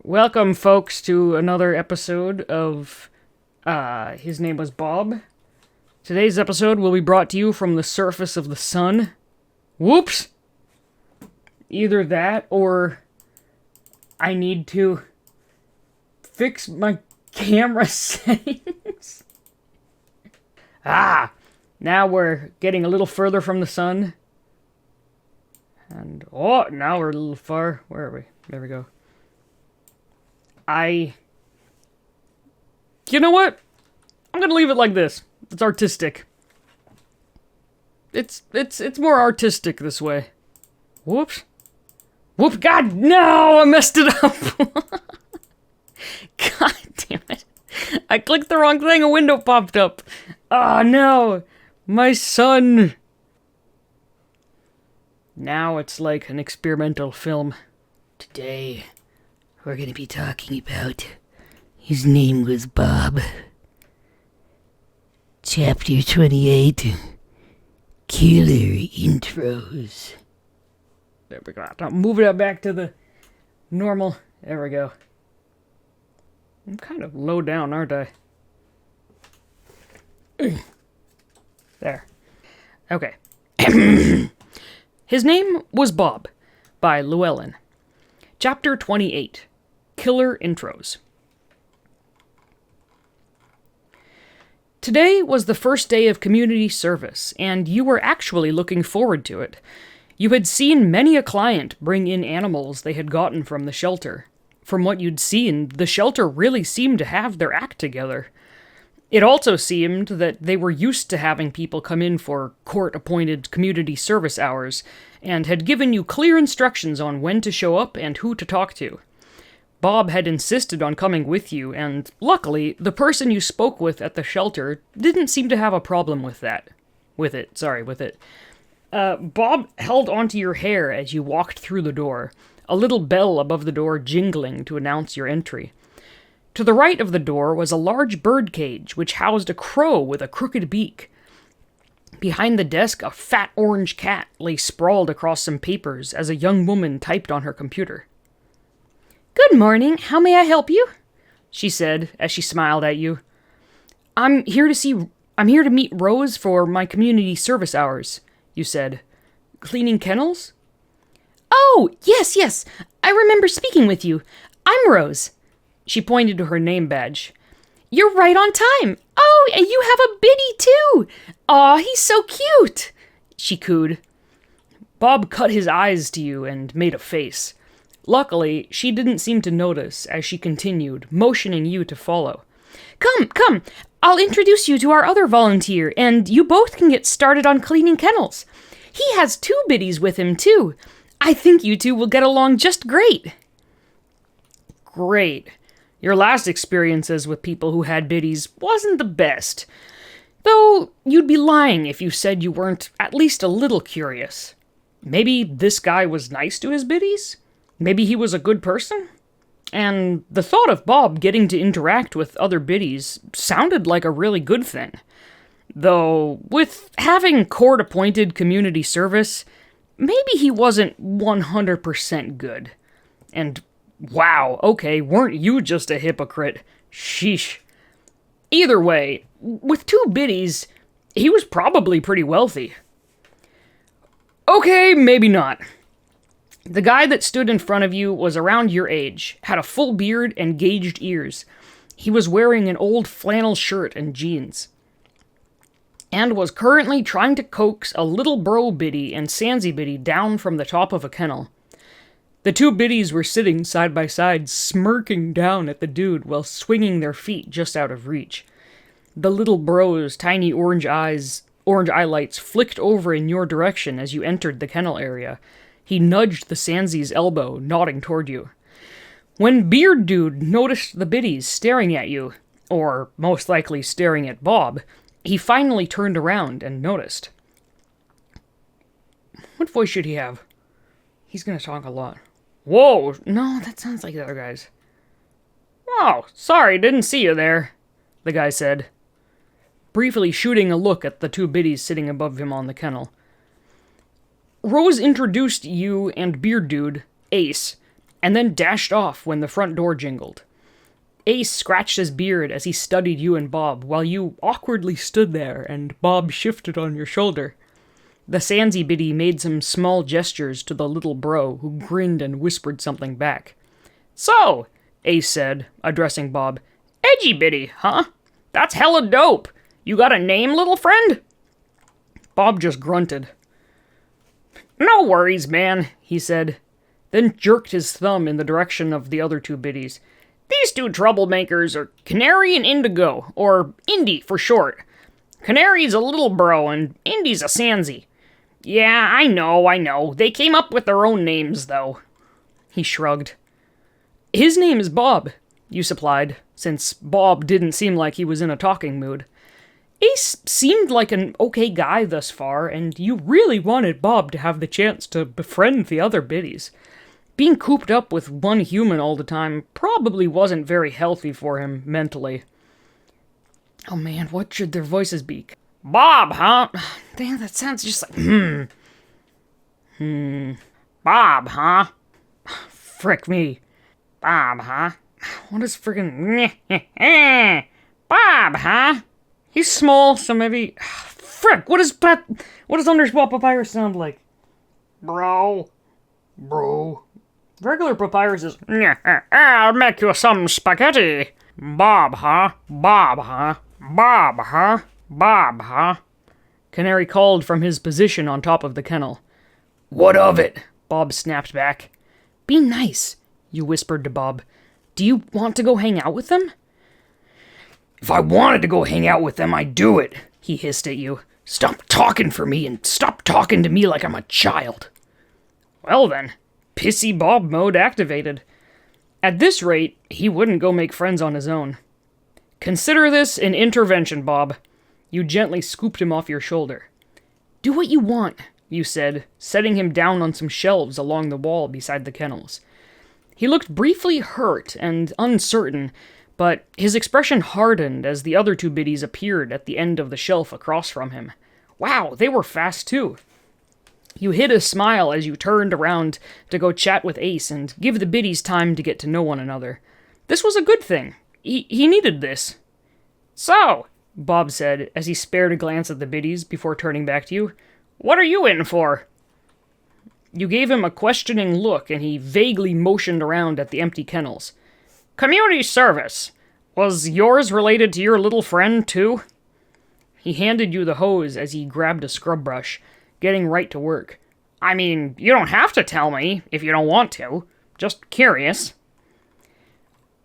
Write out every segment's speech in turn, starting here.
Welcome, folks, to another episode of, His Name Was Bob. Today's episode will be brought to you from the surface of the sun. Whoops! Either that, or I need to fix my camera settings. Now we're getting a little further from the sun. And, now we're a little far. Where are we? There we go. You know what? I'm gonna leave it like this. It's artistic. It's more artistic this way. Whoops. Whoop, God, no! I messed it up! God damn it. I clicked the wrong thing, a window popped up. Oh, no! My son! Now it's like an experimental film. Today, we're gonna be talking about His Name Was Bob. Chapter 28, Killer Intros. There we go. Now move it back to the normal. There we go. I'm kind of low down, aren't I? There. Okay. His Name Was Bob, by Llewellyn. Chapter 28, Killer Intros. Today was the first day of community service, and you were actually looking forward to it. You had seen many a client bring in animals they had gotten from the shelter. From what you'd seen, the shelter really seemed to have their act together. It also seemed that they were used to having people come in for court-appointed community service hours, and had given you clear instructions on when to show up and who to talk to. Bob had insisted on coming with you, and luckily, the person you spoke with at the shelter didn't seem to have a problem with it. Bob held onto your hair as you walked through the door, a little bell above the door jingling to announce your entry. To the right of the door was a large bird cage, which housed a crow with a crooked beak. Behind the desk, a fat orange cat lay sprawled across some papers as a young woman typed on her computer. "Good morning. How may I help you?" she said as she smiled at you. I'm here to meet Rose for my community service hours," you said. "Cleaning kennels?" "Oh, yes. I remember speaking with you. I'm Rose." She pointed to her name badge. "You're right on time. Oh, and you have a Bitty, too. Aw, he's so cute," she cooed. Bob cut his eyes to you and made a face. Luckily, she didn't seem to notice as she continued, motioning you to follow. Come. I'll introduce you to our other volunteer, and you both can get started on cleaning kennels. He has 2 biddies with him, too. I think you two will get along just great." Great. Your last experiences with people who had biddies wasn't the best. Though you'd be lying if you said you weren't at least a little curious. Maybe this guy was nice to his biddies? Maybe he was a good person? And the thought of Bob getting to interact with other biddies sounded like a really good thing. Though, with having court-appointed community service, maybe he wasn't 100% good. And wow, okay, weren't you just a hypocrite? Sheesh. Either way, with 2 biddies, he was probably pretty wealthy. Okay, maybe not. The guy that stood in front of you was around your age, had a full beard and gauged ears. He was wearing an old flannel shirt and jeans, and was currently trying to coax a little bro biddy and Sansy biddy down from the top of a kennel. The 2 biddies were sitting side by side, smirking down at the dude while swinging their feet just out of reach. The little bro's tiny orange eyelights flicked over in your direction as you entered the kennel area. He nudged the Sansy's elbow, nodding toward you. When Beard Dude noticed the biddies staring at you, or most likely staring at Bob, he finally turned around and noticed. What voice should he have? He's gonna talk a lot. Whoa, no, that sounds like the other guys. Oh, sorry, didn't see you there, the guy said, briefly shooting a look at the 2 biddies sitting above him on the kennel. Rose introduced you and Beard Dude, Ace, and then dashed off when the front door jingled. Ace scratched his beard as he studied you and Bob, while you awkwardly stood there and Bob shifted on your shoulder. The Sansy Biddy made some small gestures to the little bro, who grinned and whispered something back. "So," Ace said, addressing Bob, "edgy Biddy, huh? That's hella dope. You got a name, little friend?" Bob just grunted. "No worries, man," he said, then jerked his thumb in the direction of the other two biddies. "These two troublemakers are Canary and Indigo, or Indy for short. Canary's a little bro, and Indy's a Sansy. Yeah, I know. They came up with their own names, though." He shrugged. "His name is Bob," you supplied, since Bob didn't seem like he was in a talking mood. Ace seemed like an okay guy thus far, and you really wanted Bob to have the chance to befriend the other biddies. Being cooped up with one human all the time probably wasn't very healthy for him mentally. Oh man, what should their voices be? "Bob, huh? Damn, that sounds just like Bob, huh? Frick me. Bob, huh? What is friggin' Bob, huh? He's small, so maybe... Frick, what does Undertale Papyrus sound like? Bro. Regular Papyrus is... I'll make you some spaghetti. Bob, huh? Canary called from his position on top of the kennel. What of it? Bob snapped back. Be nice, you whispered to Bob. Do you want to go hang out with them? If I wanted to go hang out with them, I'd do it, he hissed at you. Stop talking for me and stop talking to me like I'm a child. Well then, pissy Bob mode activated. At this rate, he wouldn't go make friends on his own. Consider this an intervention, Bob. You gently scooped him off your shoulder. Do what you want, you said, setting him down on some shelves along the wall beside the kennels. He looked briefly hurt and uncertain, but his expression hardened as the other two biddies appeared at the end of the shelf across from him. Wow, they were fast too. You hid a smile as you turned around to go chat with Ace and give the biddies time to get to know one another. This was a good thing. He needed this. So, Bob said as he spared a glance at the biddies before turning back to you, what are you in for? You gave him a questioning look and he vaguely motioned around at the empty kennels. Community service. Was yours related to your little friend, too? He handed you the hose as he grabbed a scrub brush, getting right to work. I mean, you don't have to tell me if you don't want to. Just curious.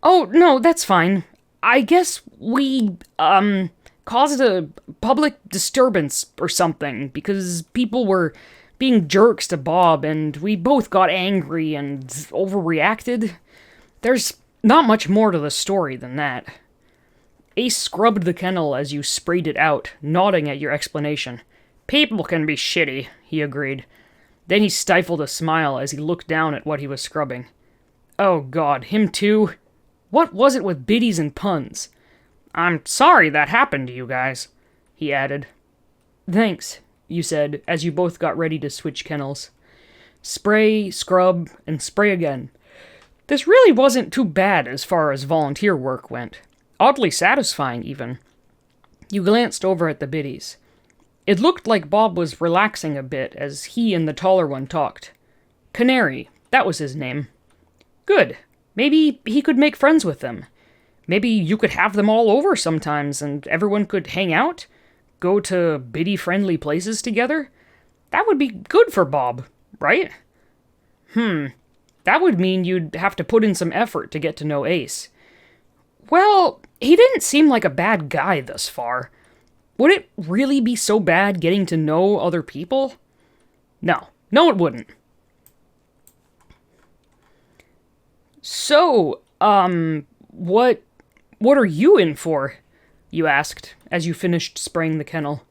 Oh, no, that's fine. I guess we, caused a public disturbance or something because people were being jerks to Bob and we both got angry and overreacted. There's not much more to the story than that. Ace scrubbed the kennel as you sprayed it out, nodding at your explanation. People can be shitty, he agreed. Then he stifled a smile as he looked down at what he was scrubbing. Oh god, him too? What was it with biddies and puns? I'm sorry that happened to you guys, he added. Thanks, you said, as you both got ready to switch kennels. Spray, scrub, and spray again. This really wasn't too bad as far as volunteer work went. Oddly satisfying, even. You glanced over at the biddies. It looked like Bob was relaxing a bit as he and the taller one talked. Canary, that was his name. Good. Maybe he could make friends with them. Maybe you could have them all over sometimes and everyone could hang out? Go to biddy-friendly places together? That would be good for Bob, right? That would mean you'd have to put in some effort to get to know Ace. Well, he didn't seem like a bad guy thus far. Would it really be so bad getting to know other people? No, it wouldn't. So, what are you in for? You asked, as you finished spraying the kennel.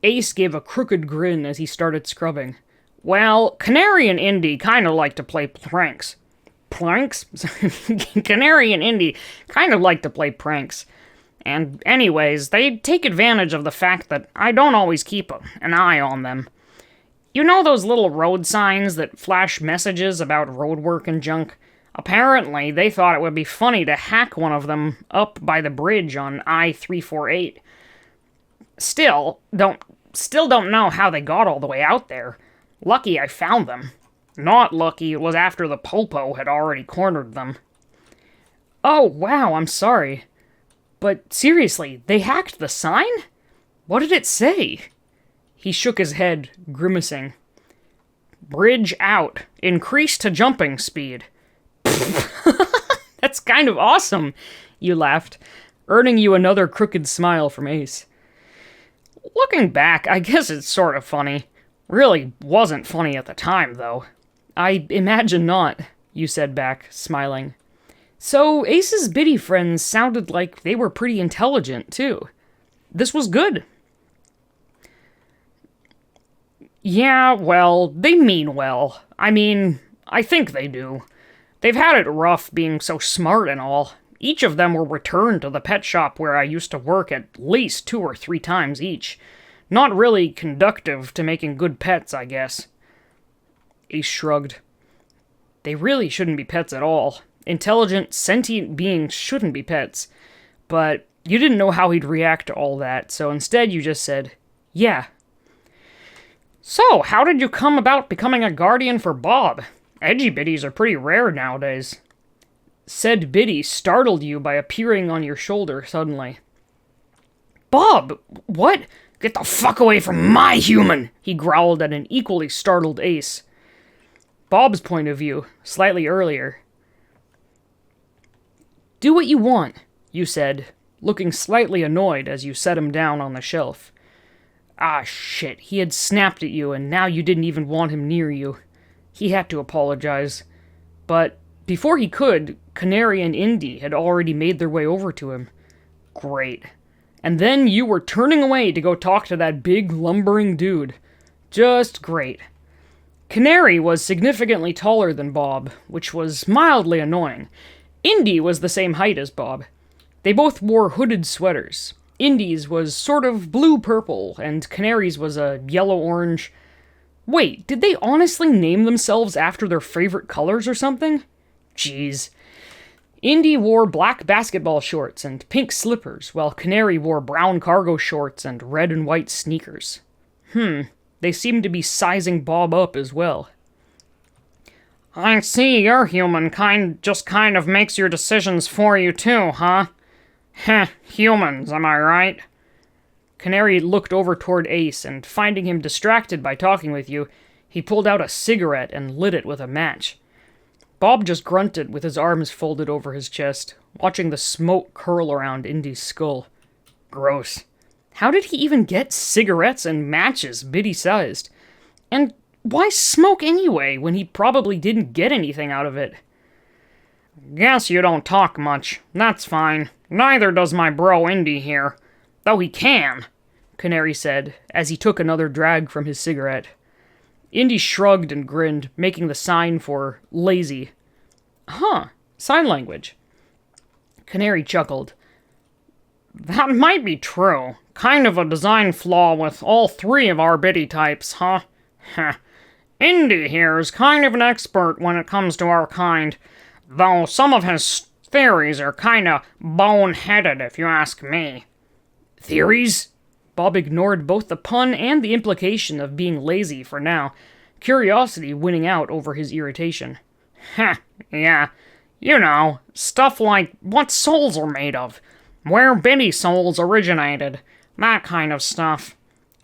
Ace gave a crooked grin as he started scrubbing. Well, Canary and Indy kind of like to play pranks. Pranks? Canary and Indy kind of like to play pranks. And anyways, they take advantage of the fact that I don't always keep an eye on them. You know those little road signs that flash messages about road work and junk? Apparently, they thought it would be funny to hack one of them up by the bridge on I-348. Still don't know how they got all the way out there. Lucky I found them. Not lucky it was after the Popo had already cornered them. Oh, wow, I'm sorry. But seriously, they hacked the sign? What did it say? He shook his head, grimacing. Bridge out. Increase to jumping speed. That's kind of awesome, you laughed, earning you another crooked smile from Ace. Looking back, I guess it's sort of funny. Really wasn't funny at the time, though. I imagine not, you said back, smiling. So Ace's biddy friends sounded like they were pretty intelligent, too. This was good. Yeah, well, they mean well. I mean, I think they do. They've had it rough being so smart and all. Each of them were returned to the pet shop where I used to work at least 2 or 3 times each. Not really conductive to making good pets, I guess. Ace shrugged. They really shouldn't be pets at all. Intelligent, sentient beings shouldn't be pets. But you didn't know how he'd react to all that, so instead you just said, yeah. So, how did you come about becoming a guardian for Bob? Edgy biddies are pretty rare nowadays. Said biddy startled you by appearing on your shoulder suddenly. Bob, what? Get the fuck away from my human! He growled at an equally startled Ace. Bob's point of view, slightly earlier. Do what you want, you said, looking slightly annoyed as you set him down on the shelf. Ah, shit, he had snapped at you and now you didn't even want him near you. He had to apologize. But before he could, Canary and Indy had already made their way over to him. Great. And then you were turning away to go talk to that big, lumbering dude. Just great. Canary was significantly taller than Bob, which was mildly annoying. Indy was the same height as Bob. They both wore hooded sweaters. Indy's was sort of blue-purple, and Canary's was a yellow-orange. Wait, did they honestly name themselves after their favorite colors or something? Jeez. Indy wore black basketball shorts and pink slippers, while Canary wore brown cargo shorts and red and white sneakers. They seemed to be sizing Bob up as well. I see your humankind just kind of makes your decisions for you too, huh? Heh, humans, am I right? Canary looked over toward Ace, and finding him distracted by talking with you, he pulled out a cigarette and lit it with a match. Bob just grunted with his arms folded over his chest, watching the smoke curl around Indy's skull. Gross. How did he even get cigarettes and matches biddy-sized? And why smoke anyway, when he probably didn't get anything out of it? Guess you don't talk much. That's fine. Neither does my bro Indy here. Though he can, Canary said, as he took another drag from his cigarette. Indy shrugged and grinned, making the sign for lazy. Huh, sign language. Canary chuckled. That might be true. Kind of a design flaw with all 3 of our biddy types, huh? Heh. Indy here is kind of an expert when it comes to our kind, though some of his theories are kinda bone-headed if you ask me. Theories? Bob ignored both the pun and the implication of being lazy for now, curiosity winning out over his irritation. Heh, yeah. You know, stuff like what souls are made of, where biddy souls originated, that kind of stuff.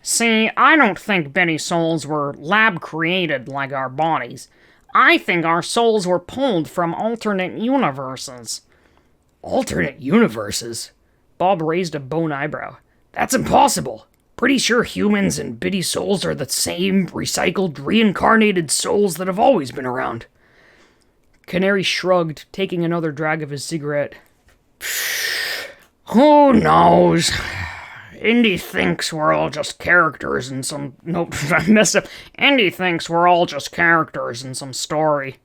See, I don't think biddy souls were lab-created like our bodies. I think our souls were pulled from alternate universes. Alternate universes? Bob raised a bone eyebrow. That's impossible. Pretty sure humans and biddy souls are the same recycled, reincarnated souls that have always been around. Canary shrugged, taking another drag of his cigarette. Who knows? Indy thinks we're all just characters in some... Nope, I messed up. Indy thinks we're all just characters in some story.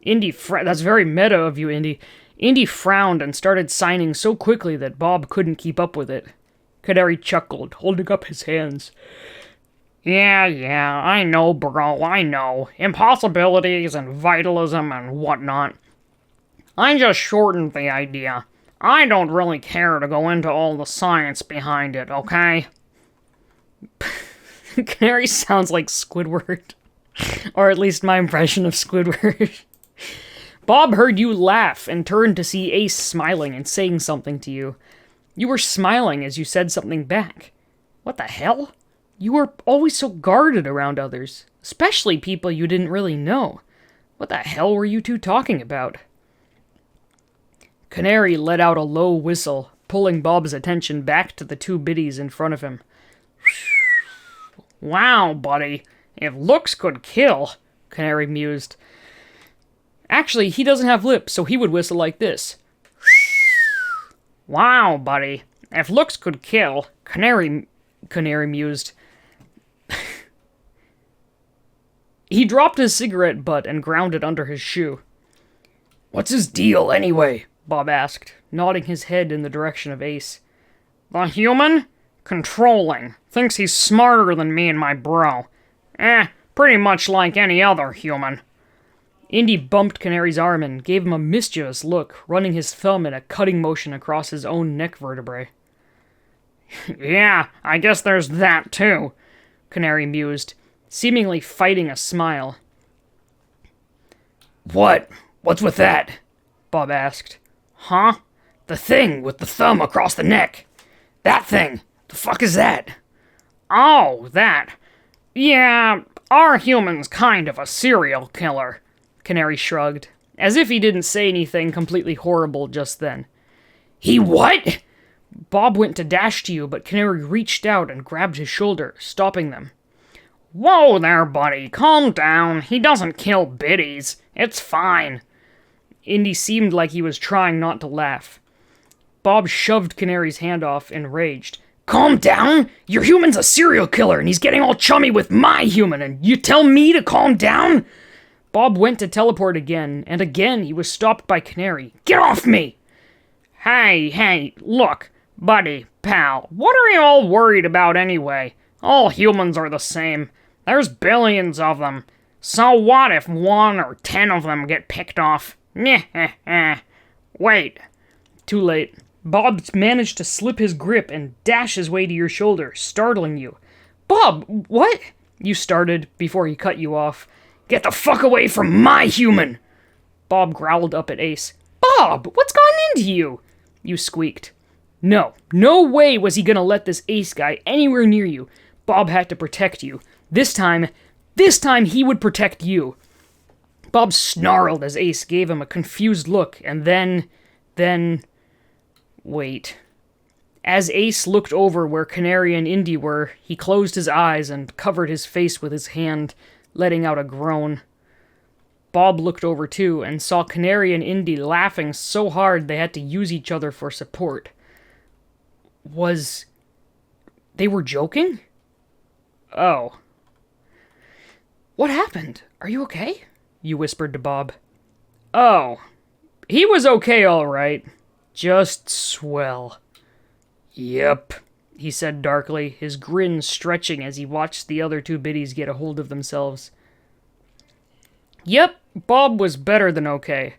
That's very meta of you, Indy. Indy frowned and started signing so quickly that Bob couldn't keep up with it. Canary chuckled, holding up his hands. Yeah, I know, bro, I know. Impossibilities and vitalism and whatnot. I just shortened the idea. I don't really care to go into all the science behind it, okay? Canary sounds like Squidward. Or at least my impression of Squidward. Bob heard you laugh and turned to see Ace smiling and saying something to you. You were smiling as you said something back. What the hell? You were always so guarded around others, especially people you didn't really know. What the hell were you two talking about? Canary let out a low whistle, pulling Bob's attention back to the two biddies in front of him. Wow, buddy. If looks could kill, Canary mused. Actually, he doesn't have lips, so he would whistle like this. Wow, buddy. If looks could kill, Canary mused. He dropped his cigarette butt and ground it under his shoe. What's his deal, anyway? Bob asked, nodding his head in the direction of Ace. The human? Controlling. Thinks he's smarter than me and my bro. Pretty much like any other human. Indy bumped Canary's arm and gave him a mischievous look, running his thumb in a cutting motion across his own neck vertebrae. Yeah, I guess there's that too, Canary mused, seemingly fighting a smile. What? What's with that? Bob asked. Huh? The thing with the thumb across the neck. That thing. The fuck is that? Oh, that. Yeah, our human's kind of a serial killer. Canary shrugged, as if he didn't say anything completely horrible just then. He what? Bob went to dash to you, but Canary reached out and grabbed his shoulder, stopping them. Whoa there, buddy. Calm down. He doesn't kill biddies. It's fine. Indy seemed like he was trying not to laugh. Bob shoved Canary's hand off, enraged. Calm down? Your human's a serial killer, and he's getting all chummy with my human, and you tell me to calm down? Bob went to teleport again, and again he was stopped by Canary. Get off me! Hey, look, buddy, pal, what are you all worried about anyway? All humans are the same. There's billions of them. So what if 1 or 10 of them get picked off? Wait. Too late. Bob managed to slip his grip and dash his way to your shoulder, startling you. Bob, what? You started before he cut you off. Get the fuck away from my human! Bob growled up at Ace. Bob, what's gone into you? You squeaked. No way was he gonna let this Ace guy anywhere near you. Bob had to protect you. This time he would protect you. Bob snarled as Ace gave him a confused look, and then... Wait. As Ace looked over where Canary and Indy were, he closed his eyes and covered his face with his hand, letting out a groan. Bob looked over too, and saw Canary and Indy laughing so hard they had to use each other for support. They were joking? Oh. What happened? Are you okay? You whispered to Bob. Oh. He was okay, all right. Just swell. Yep, he said darkly, his grin stretching as he watched the other two biddies get a hold of themselves. Yep, Bob was better than okay,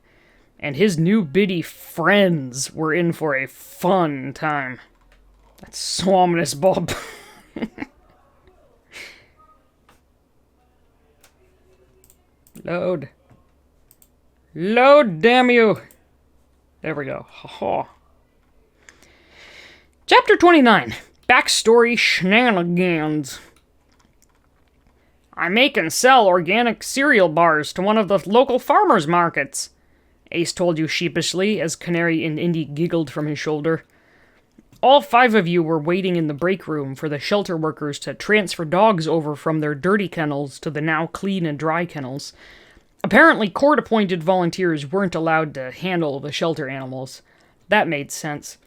and his new biddy friends were in for a fun time. That's so ominous, Bob. Load, damn you! There we go. Ha-ha. Chapter 29. Backstory Shenanigans. I make and sell organic cereal bars to one of the local farmers' markets, Ace told you sheepishly as Canary and Indy giggled from his shoulder. All 5 of you were waiting in the break room for the shelter workers to transfer dogs over from their dirty kennels to the now clean and dry kennels. Apparently, court-appointed volunteers weren't allowed to handle the shelter animals. That made sense.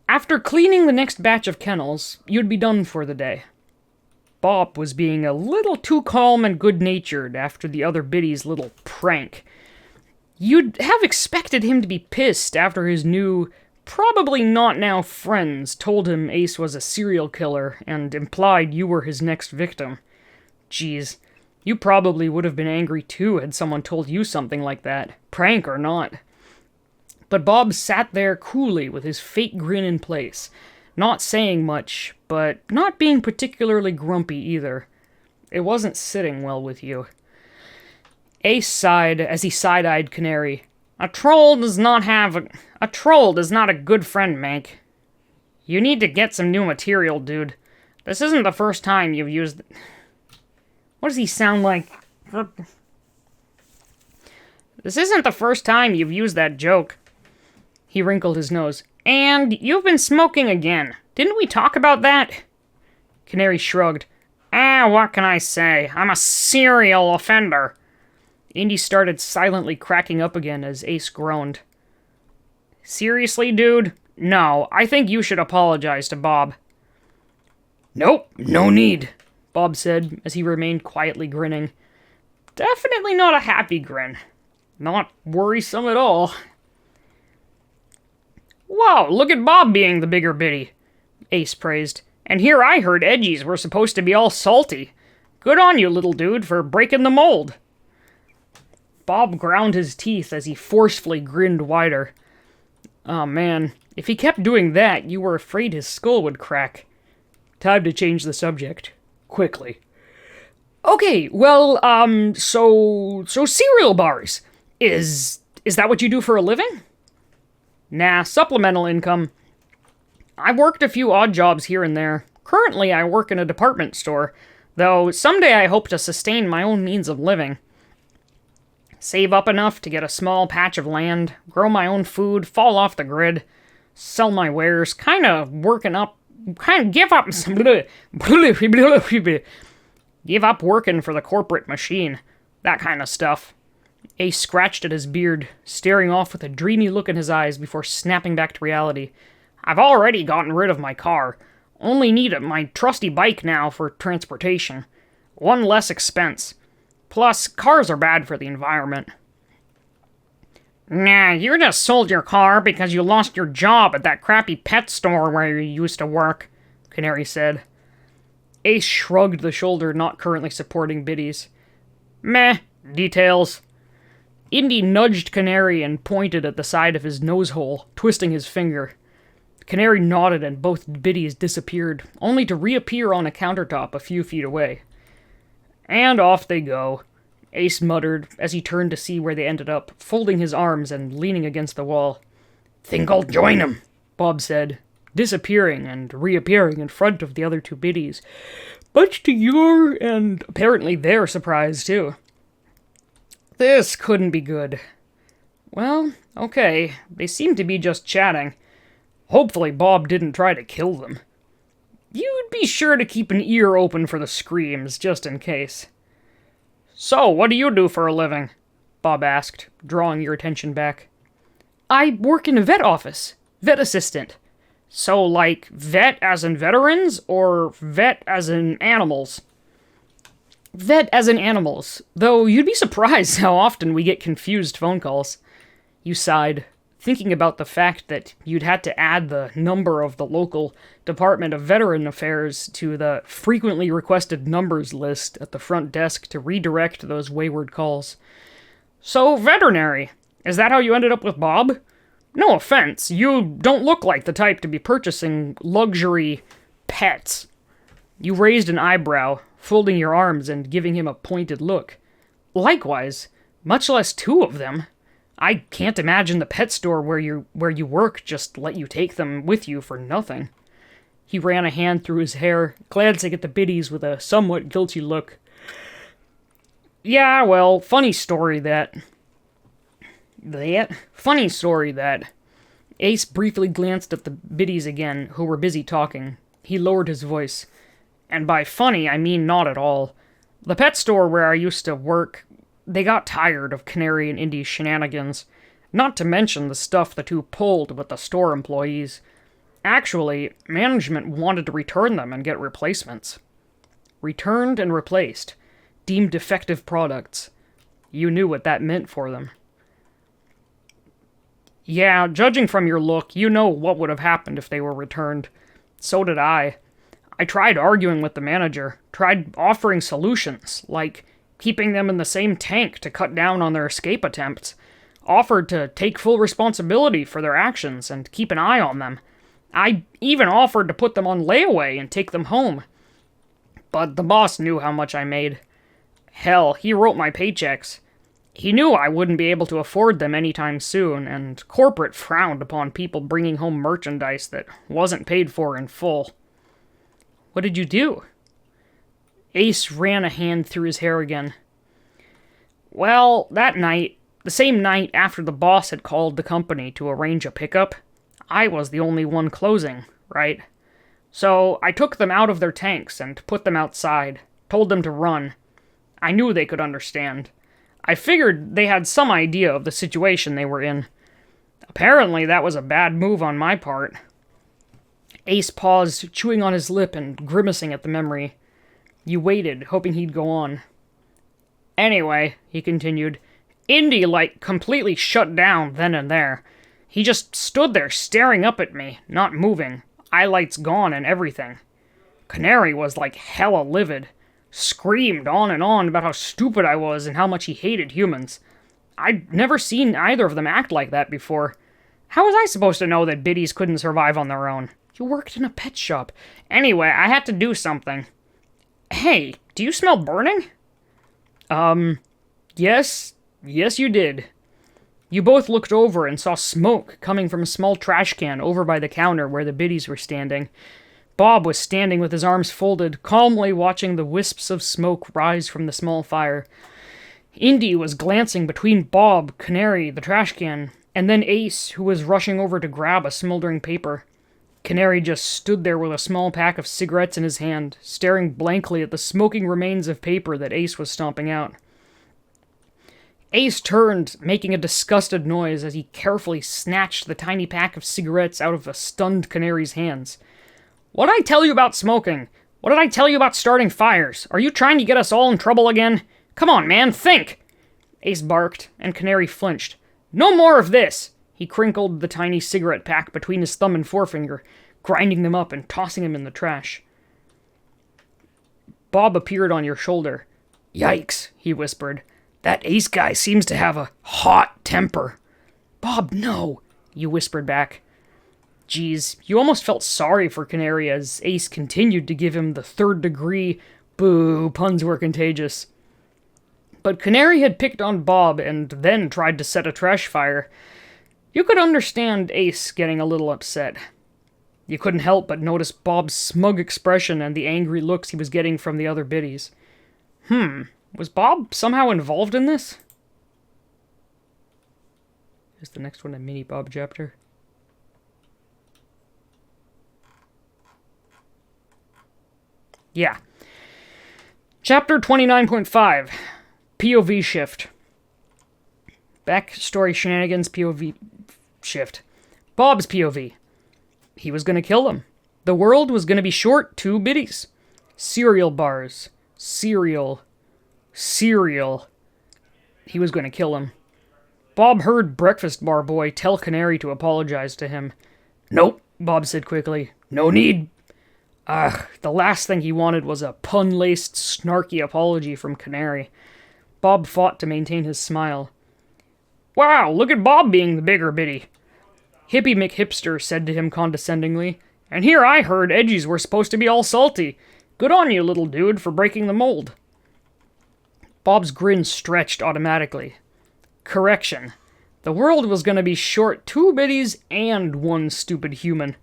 After cleaning the next batch of kennels, you'd be done for the day. Bob was being a little too calm and good-natured after the other biddies' little prank. You'd have expected him to be pissed after his new probably not now friends told him Ace was a serial killer and implied you were his next victim. Geez, you probably would have been angry too had someone told you something like that, prank or not. But Bob sat there coolly with his fake grin in place, not saying much, but not being particularly grumpy either. It wasn't sitting well with you. Ace sighed as he side-eyed Canary. A troll does not a good friend, Mank. You need to get some new material, dude. This isn't the first time you've used... What does he sound like? This isn't the first time you've used that joke. He wrinkled his nose. And you've been smoking again. Didn't we talk about that? Canary shrugged. What can I say? I'm a serial offender. Indy started silently cracking up again as Ace groaned. Seriously, dude? No, I think you should apologize to Bob. Nope, no need, Bob said as he remained quietly grinning. Definitely not a happy grin. Not worrisome at all. Whoa, look at Bob being the bigger Bitty, Ace praised. And here I heard edgies were supposed to be all salty. Good on you, little dude, for breaking the mold. Bob ground his teeth as he forcefully grinned wider. Oh man, if he kept doing that, you were afraid his skull would crack. Time to change the subject. Quickly. Okay, well, so cereal bars. Is that what you do for a living? Nah, supplemental income. I've worked a few odd jobs here and there. Currently, I work in a department store, though someday I hope to sustain my own means of living. Save up enough to get a small patch of land, grow my own food, fall off the grid, sell my wares, give up working for the corporate machine, that kind of stuff. Ace scratched at his beard, staring off with a dreamy look in his eyes before snapping back to reality. I've already gotten rid of my car. Only need my trusty bike now for transportation. One less expense. Plus, cars are bad for the environment. Nah, you just sold your car because you lost your job at that crappy pet store where you used to work, Canary said. Ace shrugged the shoulder not currently supporting biddies. Meh, details. Indy nudged Canary and pointed at the side of his nose hole, twisting his finger. Canary nodded and both biddies disappeared, only to reappear on a countertop a few feet away. And off they go, Ace muttered as he turned to see where they ended up, folding his arms and leaning against the wall. Think I'll join him, Bob said, disappearing and reappearing in front of the other two biddies, much to your and apparently their surprise, too. This couldn't be good. Well, okay, they seem to be just chatting. Hopefully Bob didn't try to kill them. You'd be sure to keep an ear open for the screams, just in case. So, what do you do for a living? Bob asked, drawing your attention back. I work in a vet office. Vet assistant. So, like, vet as in veterans, or vet as in animals? Vet as in animals, though you'd be surprised how often we get confused phone calls. You sighed, thinking about the fact that you'd had to add the number of the local Department of Veteran Affairs to the frequently requested numbers list at the front desk to redirect those wayward calls. So, veterinary. Is that how you ended up with Bob? No offense, you don't look like the type to be purchasing luxury pets. You raised an eyebrow, folding your arms and giving him a pointed look. Likewise, much less two of them. I can't imagine the pet store where you work just let you take them with you for nothing. He ran a hand through his hair, glancing at the biddies with a somewhat guilty look. Yeah, well, funny story that... Ace briefly glanced at the biddies again, who were busy talking. He lowered his voice. And by funny, I mean not at all. The pet store where I used to work, they got tired of Canary and Indy's shenanigans. Not to mention the stuff the two pulled with the store employees. Actually, management wanted to return them and get replacements. Returned and replaced. Deemed defective products. You knew what that meant for them. Yeah, judging from your look, you know what would have happened if they were returned. So did I. I tried arguing with the manager, tried offering solutions, like keeping them in the same tank to cut down on their escape attempts, offered to take full responsibility for their actions and keep an eye on them. I even offered to put them on layaway and take them home. But the boss knew how much I made. Hell, he wrote my paychecks. He knew I wouldn't be able to afford them anytime soon, and corporate frowned upon people bringing home merchandise that wasn't paid for in full. What did you do? Ace ran a hand through his hair again. Well, that night, the same night after the boss had called the company to arrange a pickup, I was the only one closing, right? So I took them out of their tanks and put them outside, told them to run. I knew they could understand. I figured they had some idea of the situation they were in. Apparently that was a bad move on my part. Ace paused, chewing on his lip and grimacing at the memory. You waited, hoping he'd go on. Anyway, he continued, Indy, completely shut down then and there. He just stood there staring up at me, not moving, eye lights gone and everything. Canary was hella livid. Screamed on and on about how stupid I was and how much he hated humans. I'd never seen either of them act like that before. How was I supposed to know that biddies couldn't survive on their own? You worked in a pet shop. Anyway, I had to do something. Hey, do you smell burning? Yes. Yes, you did. You both looked over and saw smoke coming from a small trash can over by the counter where the biddies were standing. Bob was standing with his arms folded, calmly watching the wisps of smoke rise from the small fire. Indy was glancing between Bob, Canary, the trash can, and then Ace, who was rushing over to grab a smoldering paper. Canary just stood there with a small pack of cigarettes in his hand, staring blankly at the smoking remains of paper that Ace was stomping out. Ace turned, making a disgusted noise as he carefully snatched the tiny pack of cigarettes out of a stunned Canary's hands. What did I tell you about smoking? What did I tell you about starting fires? Are you trying to get us all in trouble again? Come on, man, think! Ace barked, and Canary flinched. No more of this! He crinkled the tiny cigarette pack between his thumb and forefinger, grinding them up and tossing them in the trash. Bob appeared on your shoulder. Yikes, he whispered. That Ace guy seems to have a hot temper. Bob, no, you whispered back. Geez, you almost felt sorry for Canary as Ace continued to give him the third degree, boo, puns were contagious. But Canary had picked on Bob and then tried to set a trash fire. You could understand Ace getting a little upset. You couldn't help but notice Bob's smug expression and the angry looks he was getting from the other biddies. Was Bob somehow involved in this? Is the next one a mini Bob chapter? Yeah. Chapter 29.5. POV shift. Backstory shenanigans POV shift. Bob's POV. He was gonna kill them. The world was gonna be short 2 biddies. Cereal bars. Cereal. He was gonna kill him. Bob heard Breakfast Bar Boy tell Canary to apologize to him. Nope, Bob said quickly. No need. The last thing he wanted was a pun-laced, snarky apology from Canary. Bob fought to maintain his smile. Wow, look at Bob being the bigger biddy. Hippie McHipster said to him condescendingly, and here I heard edgies were supposed to be all salty. Good on you, little dude, for breaking the mold. Bob's grin stretched automatically. Correction. The world was going to be short 2 biddies and 1 stupid human.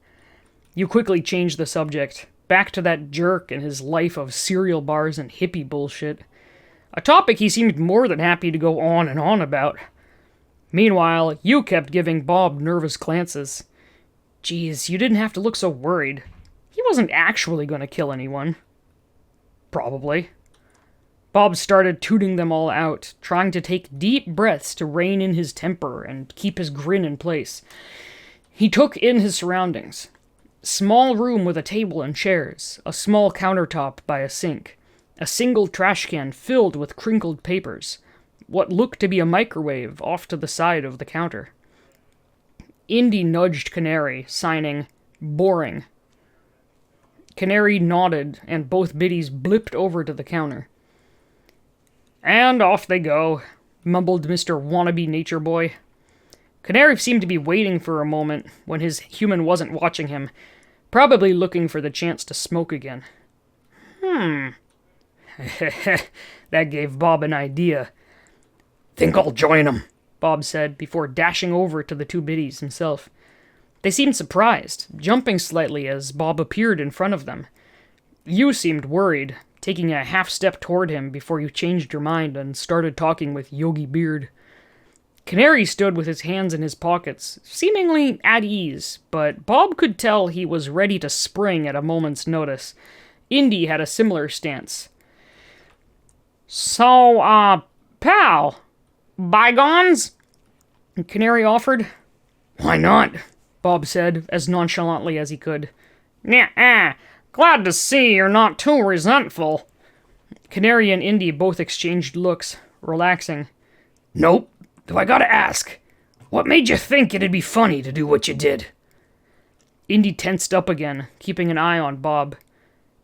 You quickly changed the subject, back to that jerk and his life of cereal bars and hippie bullshit. A topic he seemed more than happy to go on and on about. Meanwhile, you kept giving Bob nervous glances. Geez, you didn't have to look so worried. He wasn't actually going to kill anyone. Probably. Bob started tooting them all out, trying to take deep breaths to rein in his temper and keep his grin in place. He took in his surroundings. Small room with a table and chairs, a small countertop by a sink, a single trash can filled with crinkled papers, what looked to be a microwave off to the side of the counter. Indy nudged Canary, signing, boring. Canary nodded, and both biddies blipped over to the counter. And off they go, mumbled Mr. Wannabe Nature Boy. Canary seemed to be waiting for a moment when his human wasn't watching him, probably looking for the chance to smoke again. That gave Bob an idea. Think I'll join him, Bob said, before dashing over to the two biddies himself. They seemed surprised, jumping slightly as Bob appeared in front of them. You seemed worried, taking a half-step toward him before you changed your mind and started talking with Yogi Beard. Canary stood with his hands in his pockets, seemingly at ease, but Bob could tell he was ready to spring at a moment's notice. Indy had a similar stance. So, pal, bygones? Canary offered. Why not? Bob said, as nonchalantly as he could. Yeah, glad to see you're not too resentful. Canary and Indy both exchanged looks, relaxing. Nope. Though I gotta ask, what made you think it'd be funny to do what you did? Indy tensed up again, keeping an eye on Bob.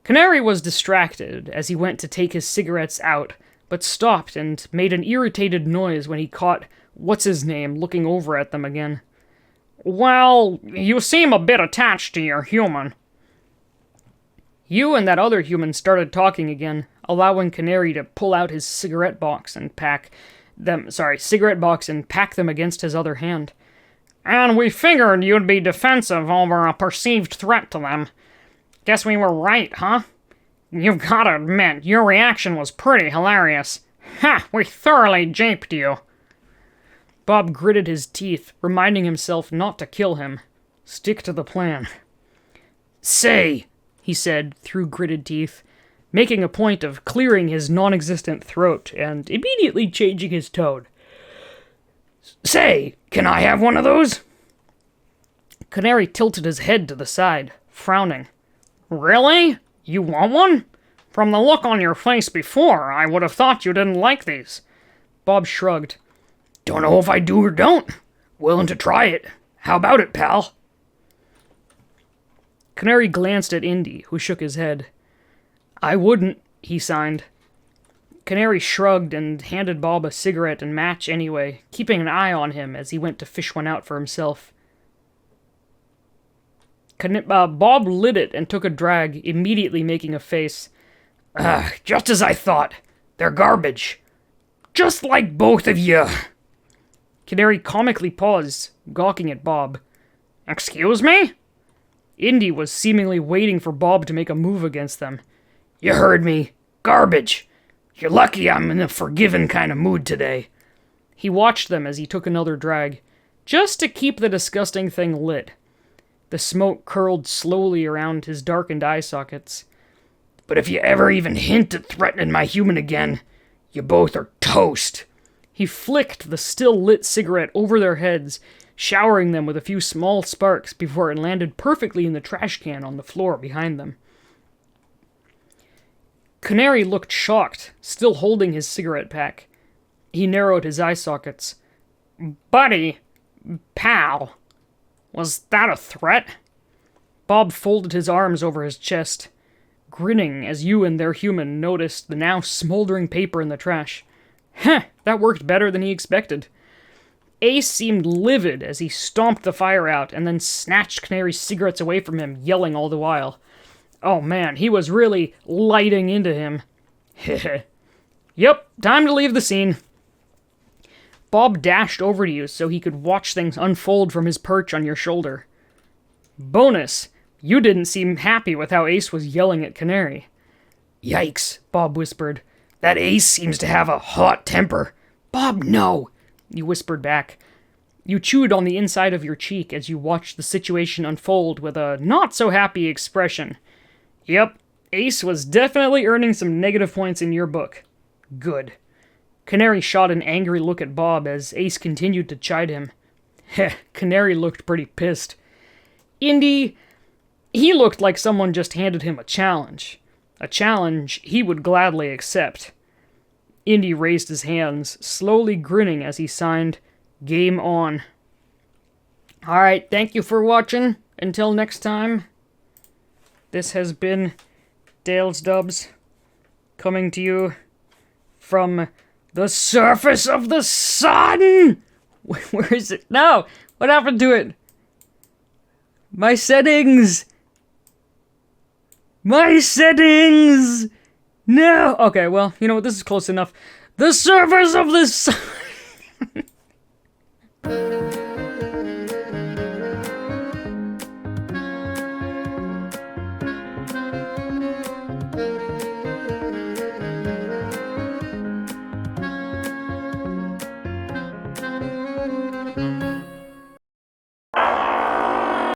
Canary was distracted as he went to take his cigarettes out, but stopped and made an irritated noise when he caught what's-his-name looking over at them again. Well, you seem a bit attached to your human. You and that other human started talking again, allowing Canary to pull out his cigarette box and pack them against his other hand. And we figured you'd be defensive over a perceived threat to them. Guess we were right, huh? You've gotta admit, your reaction was pretty hilarious. Ha! We thoroughly japed you. Bob gritted his teeth, reminding himself not to kill him. Stick to the plan. Say, he said through gritted teeth, making a point of clearing his non-existent throat and immediately changing his tone. Say, can I have one of those? Canary tilted his head to the side, frowning. Really? You want one? From the look on your face before, I would have thought you didn't like these. Bob shrugged. Don't know if I do or don't. Willing to try it. How about it, pal? Canary glanced at Indy, who shook his head. I wouldn't, he signed. Canary shrugged and handed Bob a cigarette and match anyway, keeping an eye on him as he went to fish one out for himself. Bob lit it and took a drag, immediately making a face. Just as I thought. They're garbage. Just like both of you. Canary comically paused, gawking at Bob. Excuse me? Indy was seemingly waiting for Bob to make a move against them. You heard me. Garbage. You're lucky I'm in a forgiving kind of mood today. He watched them as he took another drag, just to keep the disgusting thing lit. The smoke curled slowly around his darkened eye sockets. But if you ever even hint at threatening my human again, you both are toast. He flicked the still-lit cigarette over their heads, showering them with a few small sparks before it landed perfectly in the trash can on the floor behind them. Canary looked shocked, still holding his cigarette pack. He narrowed his eye sockets. Buddy, pal, was that a threat? Bob folded his arms over his chest, grinning as you and their human noticed the now smoldering paper in the trash. Heh, that worked better than he expected. Ace seemed livid as he stomped the fire out and then snatched Canary's cigarettes away from him, yelling all the while. Oh man, he was really lighting into him. Heh. Yep, time to leave the scene. Bob dashed over to you so he could watch things unfold from his perch on your shoulder. Bonus, you didn't seem happy with how Ace was yelling at Canary. Yikes, Bob whispered. That Ace seems to have a hot temper. Bob, no, you whispered back. You chewed on the inside of your cheek as you watched the situation unfold with a not-so-happy expression. Yep, Ace was definitely earning some negative points in your book. Good. Canary shot an angry look at Bob as Ace continued to chide him. Heh, Canary looked pretty pissed. Indy, he looked like someone just handed him a challenge. A challenge he would gladly accept. Indy raised his hands, slowly grinning as he signed, Game on. Alright, thank you for watching. Until next time, this has been Dale's Dubs, coming to you from the surface of the sun! Where is it? No! What happened to it? My settings! My settings! No! Okay, well, you know what? This is close enough. The surface of the sun!